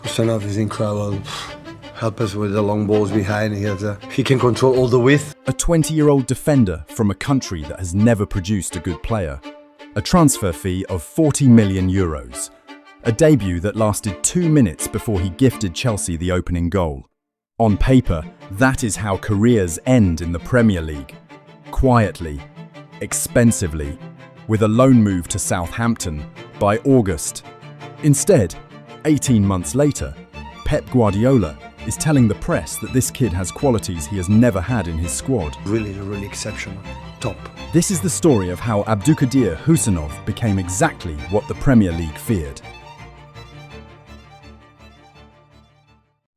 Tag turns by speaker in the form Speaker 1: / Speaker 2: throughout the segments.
Speaker 1: Kusanov is incredible. Help us with the long balls behind. He can control all the width.
Speaker 2: A 20-year-old defender from a country that has never produced a good player. A transfer fee of 40 million euros. A debut that lasted 2 minutes before he gifted Chelsea the opening goal. On paper, that is how careers end in the Premier League. Quietly, expensively, with a loan move to Southampton by August. Instead, 18 months later, Pep Guardiola is telling the press that this kid has qualities he has never had in his squad.
Speaker 1: Really exceptional. Top.
Speaker 2: This is the story of how Abdulkadir Husanov became exactly what the Premier League feared.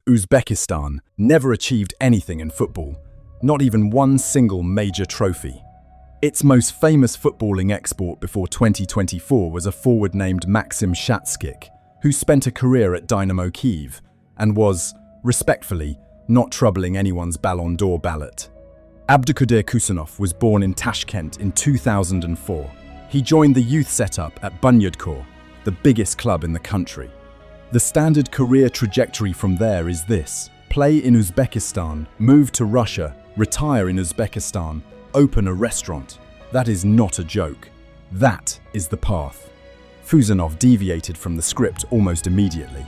Speaker 2: Uzbekistan never achieved anything in football, not even one single major trophy. Its most famous footballing export before 2024 was a forward named Maxim Shatskik, who spent a career at Dynamo Kyiv and was, respectfully, not troubling anyone's Ballon d'Or ballot. Abdulkadir Husanov was born in Tashkent in 2004. He joined the youth setup at Bunyodkor, the biggest club in the country. The standard career trajectory from there is this: play in Uzbekistan, move to Russia, retire in Uzbekistan, open a restaurant. That is not a joke. That is the path. Husanov deviated from the script almost immediately.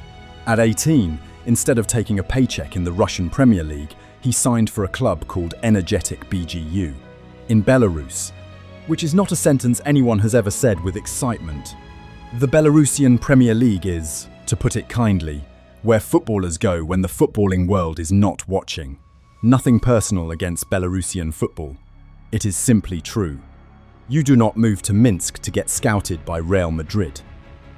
Speaker 2: At 18, instead of taking a paycheck in the Russian Premier League, he signed for a club called Energetic BGU in Belarus, which is not a sentence anyone has ever said with excitement. The Belarusian Premier League is, to put it kindly, where footballers go when the footballing world is not watching. Nothing personal against Belarusian football. It is simply true. You do not move to Minsk to get scouted by Real Madrid.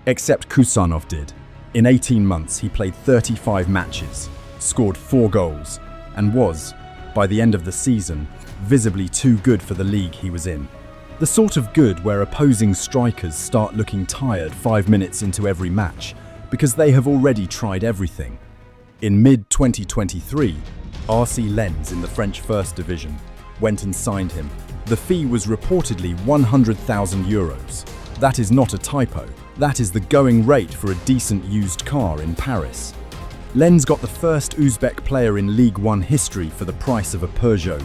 Speaker 2: Except Husanov did. In 18 months, he played 35 matches, scored 4 goals, and was, by the end of the season, visibly too good for the league he was in. The sort of good where opposing strikers start looking tired 5 minutes into every match because they have already tried everything. In mid-2023, RC Lens in the French First Division went and signed him. The fee was reportedly 100,000 euros. That is not a typo. That is the going rate for a decent used car in Paris. Lens got the first Uzbek player in Ligue 1 history for the price of a Peugeot.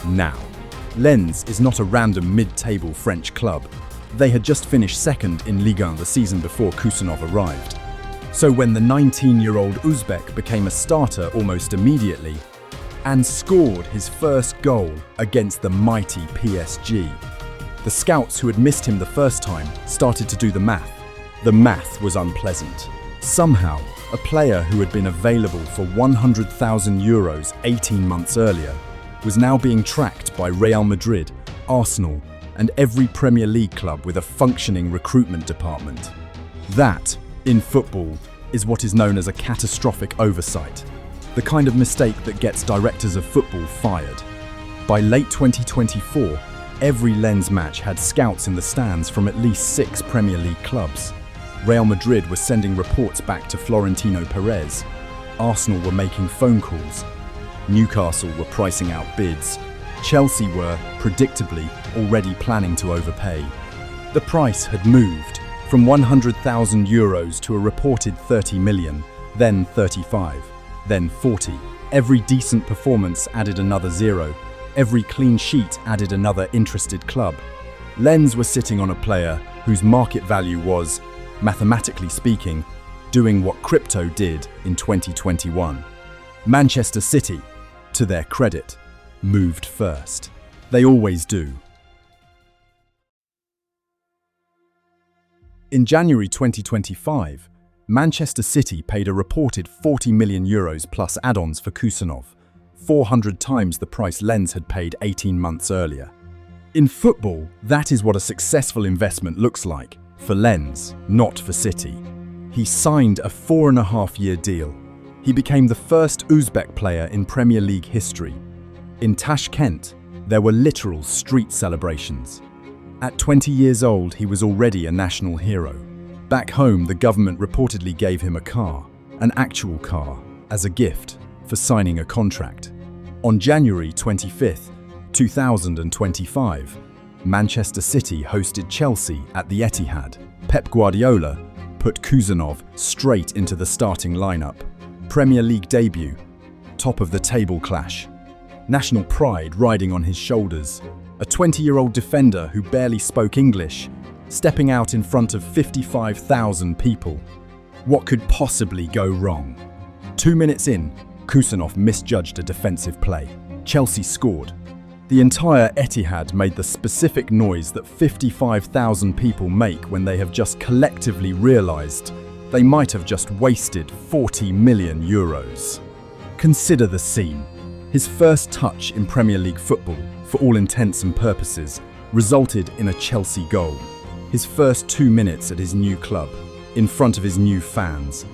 Speaker 2: Now, Lens is not a random mid-table French club. They had just finished second in Ligue 1 the season before Husanov arrived. So when the 19-year-old Uzbek became a starter almost immediately and scored his first goal against the mighty PSG, the scouts who had missed him the first time started to do the math. The math was unpleasant. Somehow, a player who had been available for 100,000 euros 18 months earlier was now being tracked by Real Madrid, Arsenal, and every Premier League club with a functioning recruitment department. That, in football, is what is known as a catastrophic oversight, the kind of mistake that gets directors of football fired. By late 2024, every Lens match had scouts in the stands from at least 6 Premier League clubs. Real Madrid were sending reports back to Florentino Perez. Arsenal were making phone calls. Newcastle were pricing out bids. Chelsea were, predictably, already planning to overpay. The price had moved from 100,000 euros to a reported 30 million, then 35, then 40. Every decent performance added another 0. Every clean sheet added another interested club. Lens was sitting on a player whose market value was, mathematically speaking, doing what crypto did in 2021. Manchester City, to their credit, moved first. They always do. In January 2025, Manchester City paid a reported 40 million euros plus add-ons for Husanov, 400 times the price Lens had paid 18 months earlier. In football, that is what a successful investment looks like, for Lens, not for City. He signed a 4.5-year deal. He became the first Uzbek player in Premier League history. In Tashkent, there were literal street celebrations. At 20 years old, he was already a national hero. Back home, the government reportedly gave him a car, an actual car, as a gift for signing a contract. On January 25, 2025, Manchester City hosted Chelsea at the Etihad. Pep Guardiola put Kusanov straight into the starting lineup. Premier League debut, top of the table clash. National pride riding on his shoulders. A 20-year-old defender who barely spoke English, stepping out in front of 55,000 people. What could possibly go wrong? 2 minutes in, Kusanov misjudged a defensive play. Chelsea scored. The entire Etihad made the specific noise that 55,000 people make when they have just collectively realised they might have just wasted 40 million euros. Consider the scene. His first touch in Premier League football, for all intents and purposes, resulted in a Chelsea goal. His first 2 minutes at his new club, in front of his new fans.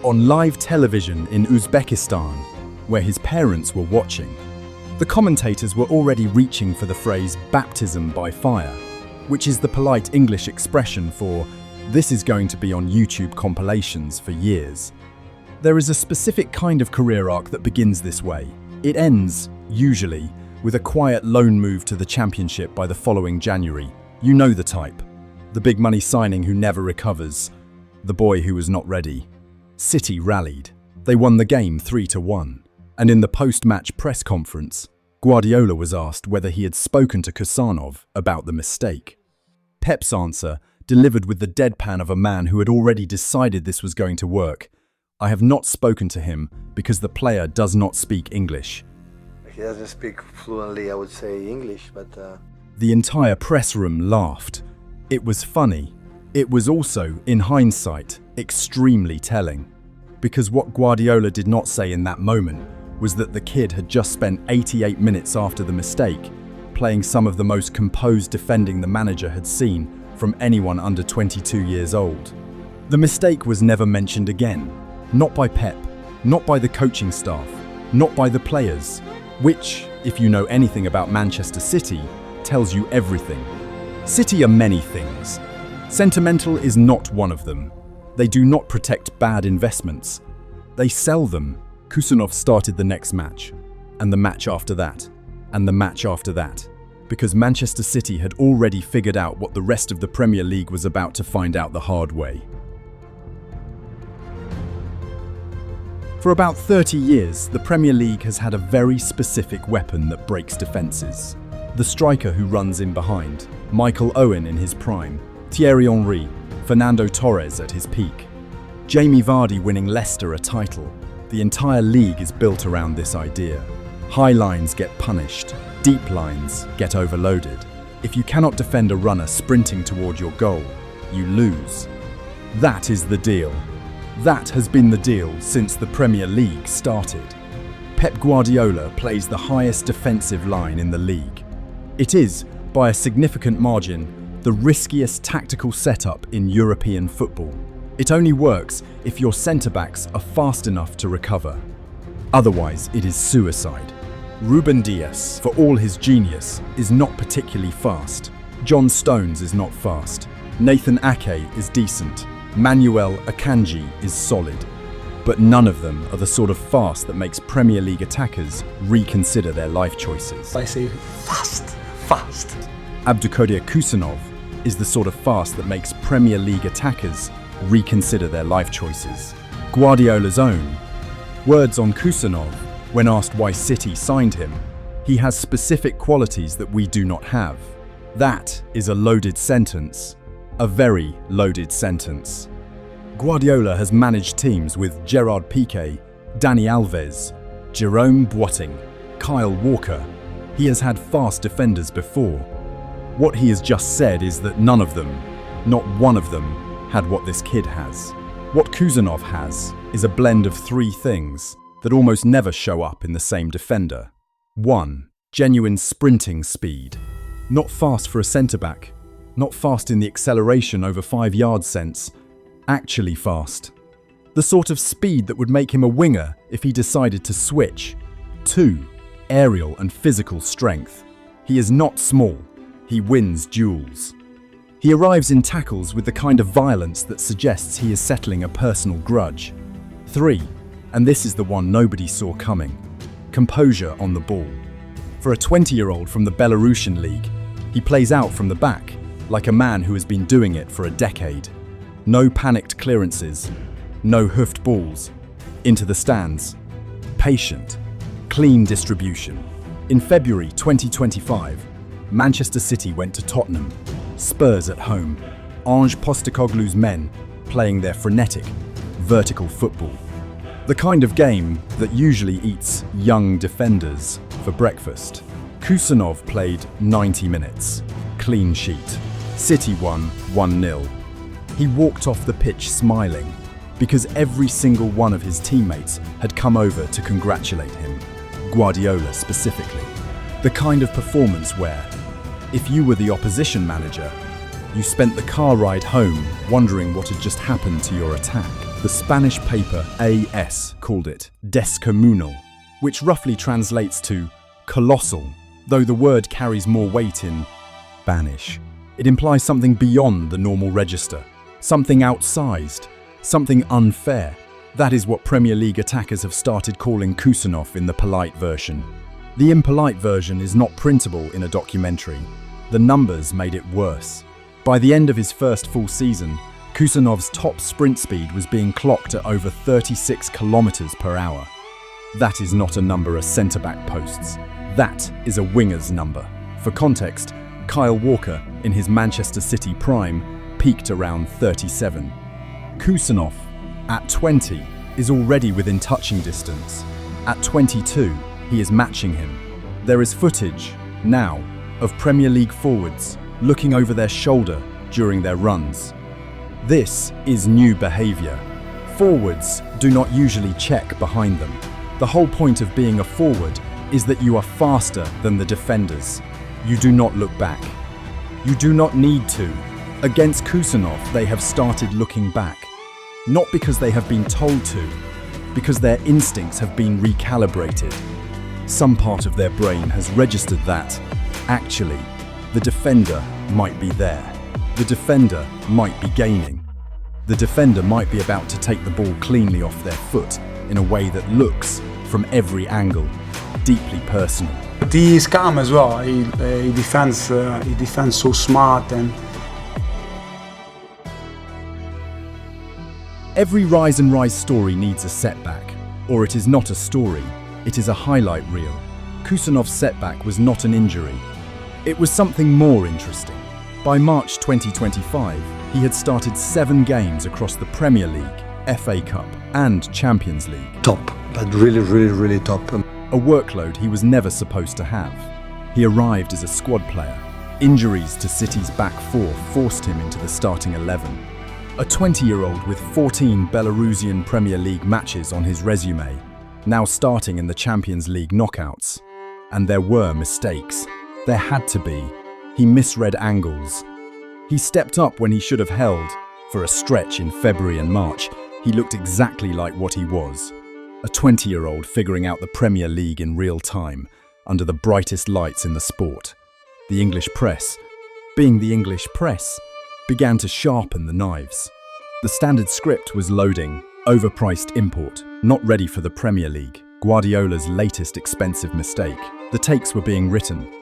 Speaker 2: On live television in Uzbekistan, where his parents were watching. The commentators were already reaching for the phrase baptism by fire, which is the polite English expression for this is going to be on YouTube compilations for years. There is a specific kind of career arc that begins this way. It ends, usually, with a quiet loan move to the Championship by the following January. You know the type. The big money signing who never recovers. The boy who was not ready. City rallied. They won the game 3-1. And in the post-match press conference, Guardiola was asked whether he had spoken to Kusanov about the mistake. Pep's answer, delivered with the deadpan of a man who had already decided this was going to work. I have not spoken to him because the player does not speak English.
Speaker 1: He doesn't speak fluently, I would say, English, but...
Speaker 2: The entire press room laughed. It was funny. It was also, in hindsight, extremely telling. Because what Guardiola did not say in that moment was that the kid had just spent 88 minutes after the mistake, playing some of the most composed defending the manager had seen from anyone under 22 years old. The mistake was never mentioned again. Not by Pep, not by the coaching staff, not by the players, which, if you know anything about Manchester City, tells you everything. City are many things. Sentimental is not one of them. They do not protect bad investments. They sell them. Kusanov started the next match, and the match after that, and the match after that, because Manchester City had already figured out what the rest of the Premier League was about to find out the hard way. For about 30 years, the Premier League has had a very specific weapon that breaks defences. The striker who runs in behind, Michael Owen in his prime, Thierry Henry, Fernando Torres at his peak, Jamie Vardy winning Leicester a title. The entire league is built around this idea. High lines get punished, deep lines get overloaded. If you cannot defend a runner sprinting toward your goal, you lose. That is the deal. That has been the deal since the Premier League started. Pep Guardiola plays the highest defensive line in the league. It is, by a significant margin, the riskiest tactical setup in European football. It only works if your centre-backs are fast enough to recover. Otherwise, it is suicide. Ruben Dias, for all his genius, is not particularly fast. John Stones is not fast. Nathan Ake is decent. Manuel Akanji is solid. But none of them are the sort of fast that makes Premier League attackers reconsider their life choices.
Speaker 1: I say fast.
Speaker 2: Abdulkadir Kusanov is the sort of fast that makes Premier League attackers reconsider their life choices. Guardiola's own. Words on Kusanov, when asked why City signed him, he has specific qualities that we do not have. That is a loaded sentence. A very loaded sentence. Guardiola has managed teams with Gerard Piqué, Dani Alves, Jerome Boateng, Kyle Walker. He has had fast defenders before. What he has just said is that none of them, not one of them, had what this kid has. What Kusanov has is a blend of three things that almost never show up in the same defender. 1. Genuine sprinting speed. Not fast for a centre-back, not fast in the acceleration over 5-yard sense, actually fast. The sort of speed that would make him a winger if he decided to switch. 2. Aerial and physical strength. He is not small, he wins duels. He arrives in tackles with the kind of violence that suggests he is settling a personal grudge. 3. And this is the one nobody saw coming. Composure on the ball. For a 20-year-old from the Belarusian league, he plays out from the back, like a man who has been doing it for a decade. No panicked clearances, no hoofed balls, into the stands. Patient, clean distribution. In February 2025, Manchester City went to Tottenham, Spurs at home, Ange Postecoglou's men playing their frenetic, vertical football. The kind of game that usually eats young defenders for breakfast. Kusanov played 90 minutes, clean sheet. City won 1-0. He walked off the pitch smiling because every single one of his teammates had come over to congratulate him, Guardiola specifically. The kind of performance where, if you were the opposition manager, you spent the car ride home wondering what had just happened to your attack. The Spanish paper AS called it descomunal, which roughly translates to colossal, though the word carries more weight in Spanish. It implies something beyond the normal register, something outsized, something unfair. That is what Premier League attackers have started calling Kusanov in the polite version. The impolite version is not printable in a documentary. The numbers made it worse. By the end of his first full season, Kusanov's top sprint speed was being clocked at over 36 kilometers per hour. That is not a number a centre-back posts. That is a winger's number. For context, Kyle Walker, in his Manchester City prime, peaked around 37. Kusanov, at 20, is already within touching distance. At 22, he is matching him. There is footage, now, of Premier League forwards looking over their shoulder during their runs. This is new behaviour. Forwards do not usually check behind them. The whole point of being a forward is that you are faster than the defenders. You do not look back. You do not need to. Against Kusanov, they have started looking back. Not because they have been told to, because their instincts have been recalibrated. Some part of their brain has registered that, actually, the defender might be there. The defender might be gaining. The defender might be about to take the ball cleanly off their foot in a way that looks, from every angle, deeply personal.
Speaker 3: But he is calm as well. He defends so smart and.
Speaker 2: Every Rise and Rise story needs a setback, or it is not a story, it is a highlight reel. Kusanov's setback was not an injury. It was something more interesting. By March 2025, he had started 7 games across the Premier League, FA Cup and Champions League.
Speaker 1: Top, but really top.
Speaker 2: A workload he was never supposed to have. He arrived as a squad player. Injuries to City's back four forced him into the starting 11. A 20-year-old with 14 Belarusian Premier League matches on his resume, now starting in the Champions League knockouts. And there were mistakes. There had to be. He misread angles. He stepped up when he should have held. For a stretch in February and March, he looked exactly like what he was. A 20-year-old figuring out the Premier League in real time, under the brightest lights in the sport. The English press, being the English press, began to sharpen the knives. The standard script was loading, overpriced import, not ready for the Premier League, Guardiola's latest expensive mistake. The takes were being written.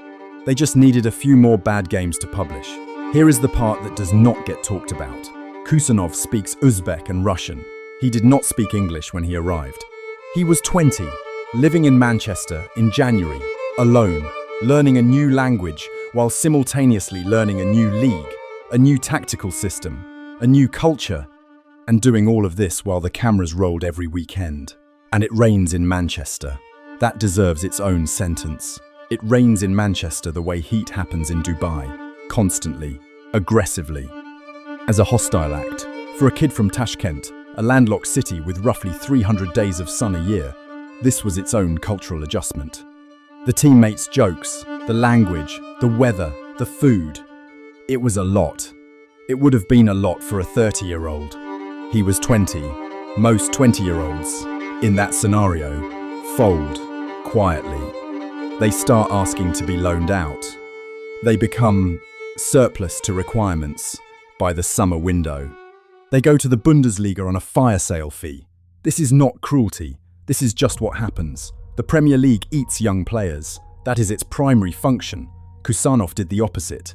Speaker 2: They just needed a few more bad games to publish. Here is the part that does not get talked about. Kusanov speaks Uzbek and Russian. He did not speak English when he arrived. He was 20, living in Manchester in January, alone, learning a new language while simultaneously learning a new league, a new tactical system, a new culture, and doing all of this while the cameras rolled every weekend. And it rains in Manchester. That deserves its own sentence. It rains in Manchester the way heat happens in Dubai, constantly, aggressively. As a hostile act, for a kid from Tashkent, a landlocked city with roughly 300 days of sun a year, this was its own cultural adjustment. The teammates' jokes, the language, the weather, the food. It was a lot. It would have been a lot for a 30-year-old. He was 20. Most 20-year-olds, in that scenario, fold quietly. They start asking to be loaned out. They become surplus to requirements by the summer window. They go to the Bundesliga on a fire sale fee. This is not cruelty. This is just what happens. The Premier League eats young players. That is its primary function. Kusanov did the opposite.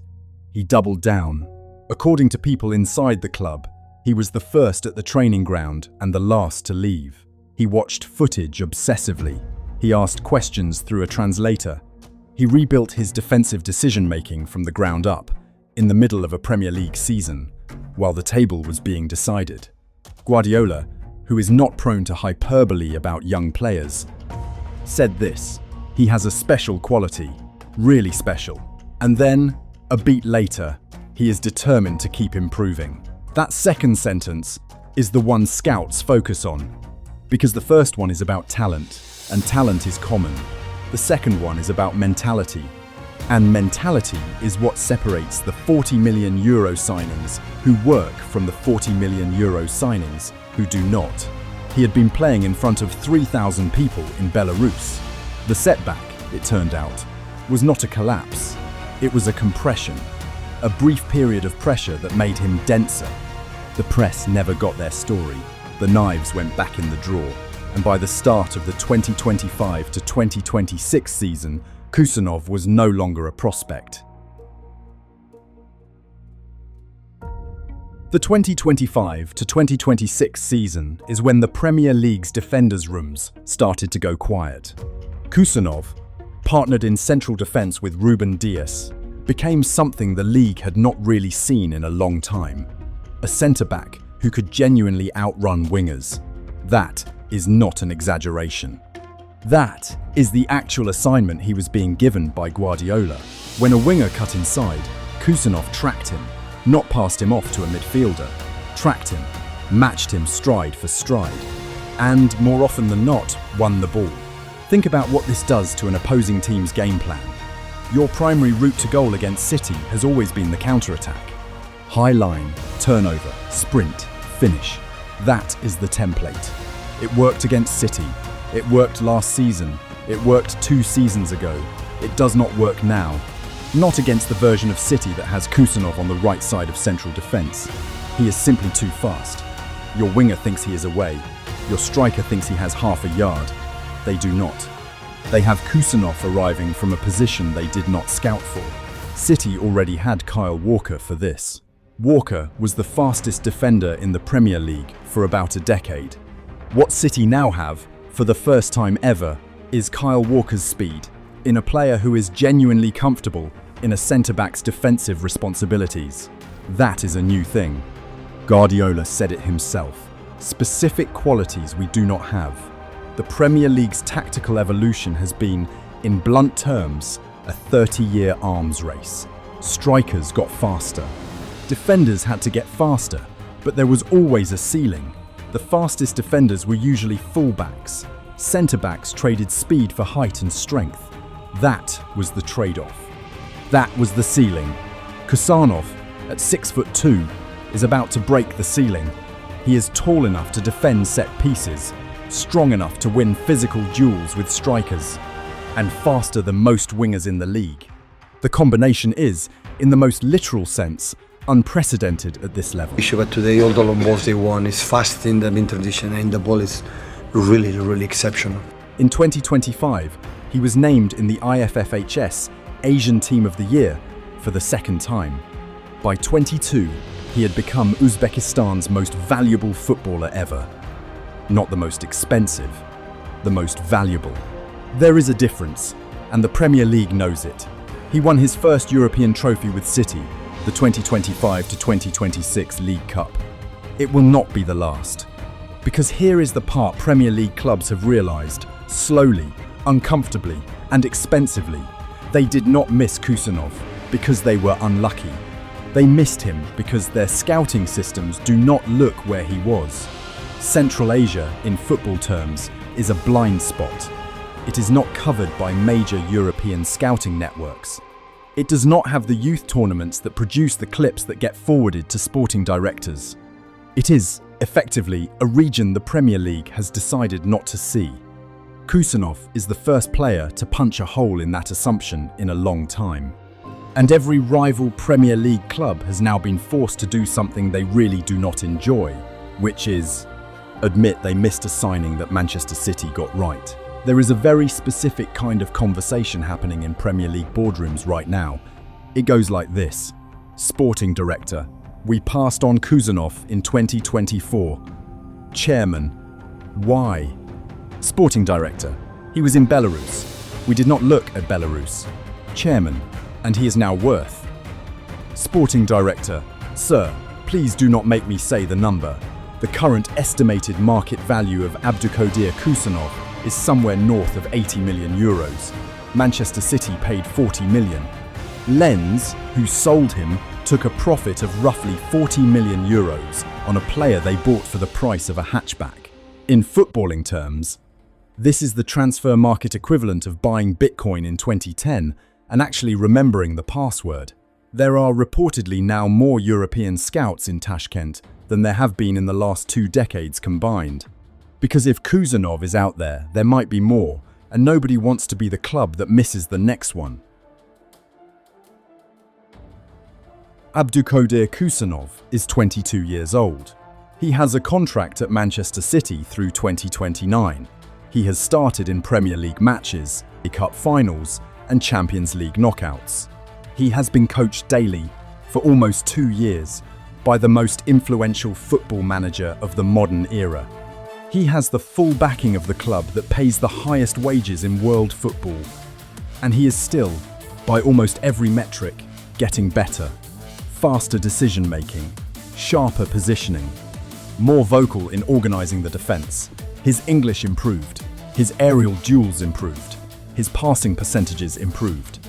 Speaker 2: He doubled down. According to people inside the club, He was the first at the training ground and the last to leave. He watched footage obsessively. He asked questions through a translator. He rebuilt his defensive decision-making from the ground up, in the middle of a Premier League season, while the table was being decided. Guardiola, who is not prone to hyperbole about young players, said this: "He has a special quality, really special." And then, a beat later, he is determined to keep improving. That second sentence is the one scouts focus on, because the first one is about talent, and talent is common. The second one is about mentality, and mentality is what separates the 40 million euro signings who work from the 40 million euro signings who do not. He had been playing in front of 3,000 people in Belarus. The setback, it turned out, was not a collapse. It was a compression, a brief period of pressure that made him denser. The press never got their story. The knives went back in the drawer, and by the start of the 2025 to 2026 season, Kusanov was no longer a prospect. The 2025 to 2026 season is when the Premier League's defenders' rooms started to go quiet. Kusanov, partnered in central defence with Ruben Dias, became something the league had not really seen in a long time. A centre-back who could genuinely outrun wingers. That is not an exaggeration. That is the actual assignment he was being given by Guardiola. When a winger cut inside, Kusanov tracked him, not passed him off to a midfielder, tracked him, matched him stride for stride, and, more often than not, won the ball. Think about what this does to an opposing team's game plan. Your primary route to goal against City has always been the counter-attack. High line, turnover, sprint, finish. That is the template. It worked against City. It worked last season. It worked 2 seasons ago. It does not work now. Not against the version of City that has Kusanov on the right side of central defence. He is simply too fast. Your winger thinks he is away. Your striker thinks he has half a yard. They do not. They have Kusanov arriving from a position they did not scout for. City already had Kyle Walker for this. Walker was the fastest defender in the Premier League for about a decade. What City now have, for the first time ever, is Kyle Walker's speed, in a player who is genuinely comfortable in a centre-back's defensive responsibilities. That is a new thing. Guardiola said it himself. Specific qualities we do not have. The Premier League's tactical evolution has been, in blunt terms, a 30-year arms race. Strikers got faster. Defenders had to get faster, but there was always a ceiling. The fastest defenders were usually fullbacks. Centre-backs traded speed for height and strength. That was the trade-off. That was the ceiling. Kusanov, at 6'2", is about to break the ceiling. He is tall enough to defend set pieces, strong enough to win physical duels with strikers, and faster than most wingers in the league. The combination is, in the most literal sense, unprecedented at this level.
Speaker 1: But today, all the long balls they won is fast in the transition, and the ball is really, really exceptional.
Speaker 2: In 2025, he was named in the IFFHS Asian Team of the Year for the second time. By 22, he had become Uzbekistan's most valuable footballer ever. Not the most expensive, the most valuable. There is a difference, and the Premier League knows it. He won his first European trophy with City, the 2025 to 2026 League Cup. It will not be the last. Because here is the part Premier League clubs have realised, slowly, uncomfortably, and expensively. They did not miss Kusanov because they were unlucky. They missed him because their scouting systems do not look where he was. Central Asia, in football terms, is a blind spot. It is not covered by major European scouting networks. It does not have the youth tournaments that produce the clips that get forwarded to sporting directors. It is, effectively, a region the Premier League has decided not to see. Kusanov is the first player to punch a hole in that assumption in a long time. And every rival Premier League club has now been forced to do something they really do not enjoy, which is admit they missed a signing that Manchester City got right. There is a very specific kind of conversation happening in Premier League boardrooms right now. It goes like this. Sporting director, We passed on Kuzanov in 2024. Chairman. Why? Sporting director. He was in Belarus. We did not look at Belarus. Chairman. And he is now worth. Sporting director. Sir, please do not make me say the number. The current estimated market value of Abdulkadir Kusanov is somewhere north of 80 million euros. Manchester City paid 40 million. Lens, who sold him, took a profit of roughly 40 million euros on a player they bought for the price of a hatchback. In footballing terms, this is the transfer market equivalent of buying Bitcoin in 2010 and actually remembering the password. There are reportedly now more European scouts in Tashkent than there have been in the last 2 decades combined. Because if Kuzanov is out there, there might be more, and nobody wants to be the club that misses the next one. Abdulkadir Kusanov is 22 years old. He has a contract at Manchester City through 2029. He has started in Premier League matches, Cup finals, and Champions League knockouts. He has been coached daily for almost 2 years by the most influential football manager of the modern era. He has the full backing of the club that pays the highest wages in world football. And he is still, by almost every metric, getting better. Faster decision-making, sharper positioning, more vocal in organising the defence. His English improved, his aerial duels improved, his passing percentages improved.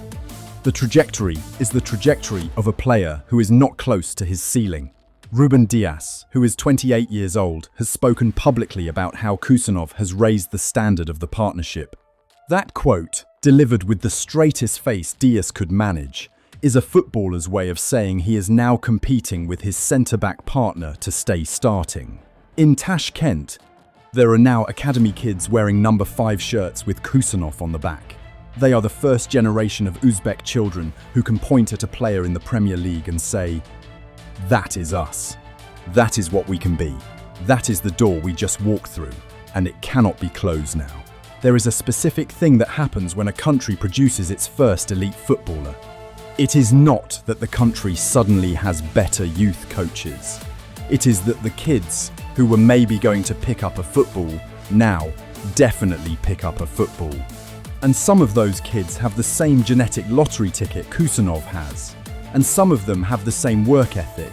Speaker 2: The trajectory is the trajectory of a player who is not close to his ceiling. Ruben Dias, who is 28 years old, has spoken publicly about how Kusanov has raised the standard of the partnership. That quote, delivered with the straightest face Dias could manage, is a footballer's way of saying he is now competing with his centre-back partner to stay starting. In Tashkent, there are now academy kids wearing number 5 shirts with Kusanov on the back. They are the first generation of Uzbek children who can point at a player in the Premier League and say, "That is us. That is what we can be. That is the door we just walked through, and it cannot be closed now." There is a specific thing that happens when a country produces its first elite footballer. It is not that the country suddenly has better youth coaches. It is that the kids who were maybe going to pick up a football now definitely pick up a football. And some of those kids have the same genetic lottery ticket Kusanov has. And some of them have the same work ethic.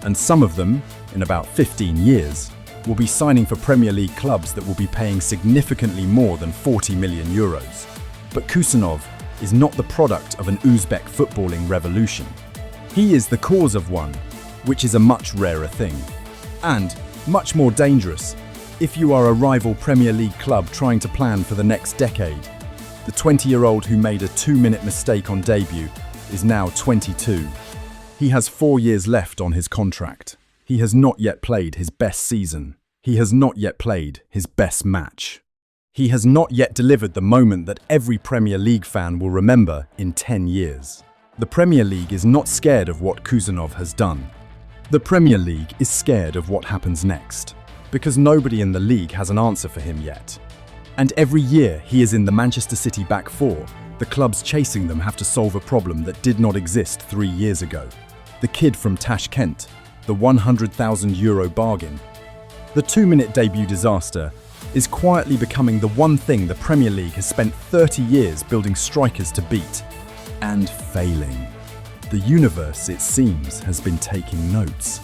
Speaker 2: And some of them, in about 15 years, will be signing for Premier League clubs that will be paying significantly more than 40 million euros. But Kusanov is not the product of an Uzbek footballing revolution. He is the cause of one, which is a much rarer thing. And much more dangerous if you are a rival Premier League club trying to plan for the next decade. The 20-year-old who made a 2-minute mistake on debut is now 22. He has 4 years left on his contract. He has not yet played his best season. He has not yet played his best match. He has not yet delivered the moment that every Premier League fan will remember in 10 years. The Premier League is not scared of what Kusanov has done. The Premier League is scared of what happens next, because nobody in the league has an answer for him yet. And every year he is in the Manchester City back four, the clubs chasing them have to solve a problem that did not exist 3 years ago. The kid from Tashkent, the €100,000 bargain. The 2-minute debut disaster is quietly becoming the one thing the Premier League has spent 30 years building strikers to beat, and failing. The universe, it seems, has been taking notes.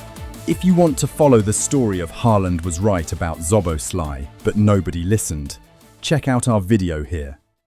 Speaker 2: If you want to follow the story of Haaland was right about Szoboszlai, but nobody listened, check out our video here.